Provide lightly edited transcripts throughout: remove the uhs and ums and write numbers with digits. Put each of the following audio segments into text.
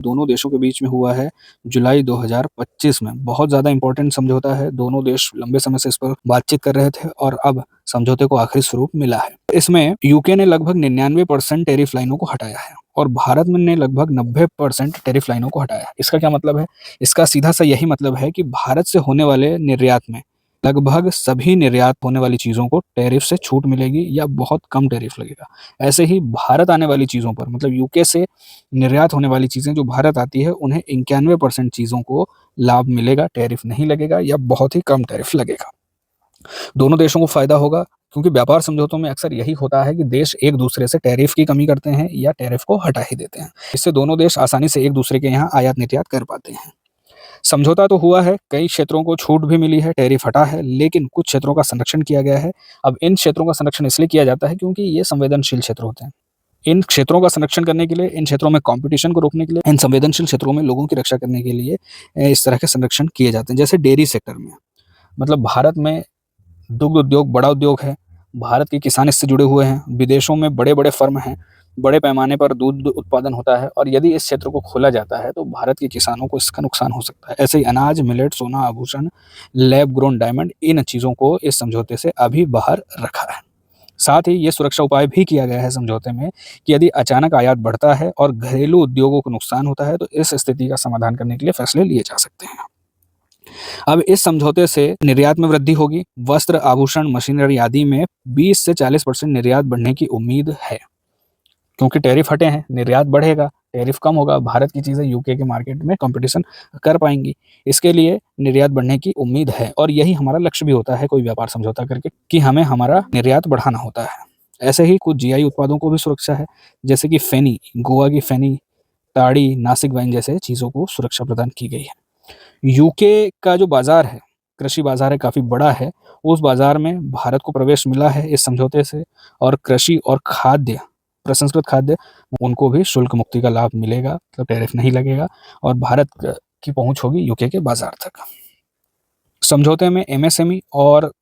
दोनों देशों के बीच में हुआ है जुलाई 2025 में। बहुत ज़्यादा इम्पोर्टेंट समझौता है, दोनों देश लंबे समय से इस पर बातचीत कर रहे थे और अब समझौते को आखिरी स्वरूप मिला है। इसमें यूके ने लगभग 99% टैरिफ लाइनों को हटाया है और भारत ने लगभग 90% टैरिफ लाइनों को हटाया है। इसका क्या मतलब है? इसका सीधा-सा यही मतलब है कि भारत से होने वाले निर्यात में लगभग सभी निर्यात होने वाली चीज़ों को टैरिफ से छूट मिलेगी या बहुत कम टैरिफ लगेगा। ऐसे ही भारत आने वाली चीज़ों पर मतलब यूके से निर्यात होने वाली चीज़ें जो भारत आती है, उन्हें 91% चीज़ों को लाभ मिलेगा, टैरिफ नहीं लगेगा या बहुत ही कम टैरिफ लगेगा। दोनों देशों को फ़ायदा होगा क्योंकि व्यापार समझौतों में अक्सर यही होता है कि देश एक-दूसरे से टैरिफ की कमी करते हैं या टैरिफ को हटा ही देते हैं। इससे दोनों देश आसानी से एक-दूसरे के यहाँ आयात-निर्यात कर पाते हैं। समझौता तो हुआ है, कई क्षेत्रों को छूट भी मिली है, टैरिफ हटा है, लेकिन कुछ क्षेत्रों का संरक्षण किया गया है। अब इन क्षेत्रों का संरक्षण इसलिए किया जाता है क्योंकि ये संवेदनशील क्षेत्र होते हैं। इन क्षेत्रों का संरक्षण करने के लिए, इन क्षेत्रों में कॉम्पिटिशन को रोकने के लिए, इन संवेदनशील क्षेत्रों में लोगों की रक्षा करने के लिए इस तरह के संरक्षण किए जाते हैं। जैसे डेयरी सेक्टर में, मतलब भारत में दुग्ध उद्योग बड़ा उद्योग है, भारत के किसान इससे जुड़े हुए हैं, विदेशों में बड़े-बड़े फर्म हैं, बड़े पैमाने पर दूध उत्पादन होता है और यदि इस क्षेत्र को खोला जाता है, तो भारत के किसानों को इसका नुकसान हो सकता है। ऐसे ही अनाज, मिलेट, सोना, आभूषण, लैब ग्रोन डायमंड इन चीज़ों को इस समझौते से अभी बाहर रखा है। साथ ही ये सुरक्षा उपाय भी किया गया है समझौते में कि यदि अचानक आयात बढ़ता है और घरेलू उद्योगों को नुकसान होता है, तो इस स्थिति का समाधान करने के लिए फैसले लिए जा सकते हैं। अब इस समझौते से निर्यात में वृद्धि होगी, वस्त्र, आभूषण, मशीनरी आदि में 20 से 40% निर्यात बढ़ने की उम्मीद है। क्योंकि टैरिफ हटे हैं, निर्यात बढ़ेगा, टैरिफ कम होगा, भारत की चीज़ें यूके के मार्केट में कॉम्पिटिशन कर पाएँगी। इसके लिए निर्यात बढ़ने की उम्मीद है और यही हमारा लक्ष्य भी होता है कोई व्यापार समझौता करके कि हमें हमारा निर्यात बढ़ाना होता है। ऐसे ही कुछ जीआई उत्पादों को भी सुरक्षा है, जैसे कि फेनी, गोवा की फेनी, ताड़ी, नासिक वाइन जैसे चीज़ों को सुरक्षा प्रदान की गई है। यूके का जो बाज़ार है, कृषि बाज़ार है, काफ़ी बड़ा है। उस बाज़ार में भारत को प्रवेश मिला है इस समझौते से और कृषि और खाद्य, प्रसंस्कृत खाद्य, उनको भी शुल्क मुक्ति का लाभ मिलेगा, मतलब टैरिफ नहीं लगेगा और भारत की पहुँच होगी यूके के बाज़ार तक। समझौते में एमएसएमई और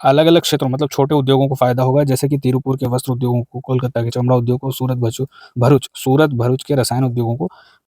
अलग-अलग क्षेत्रों मतलब छोटे उद्योगों को फ़ायदा होगा, जैसे कि तिरुपुर के वस्त्र उद्योगों को, कोलकाता के चमड़ा उद्योग को, सूरत भरूच के रसायन उद्योगों को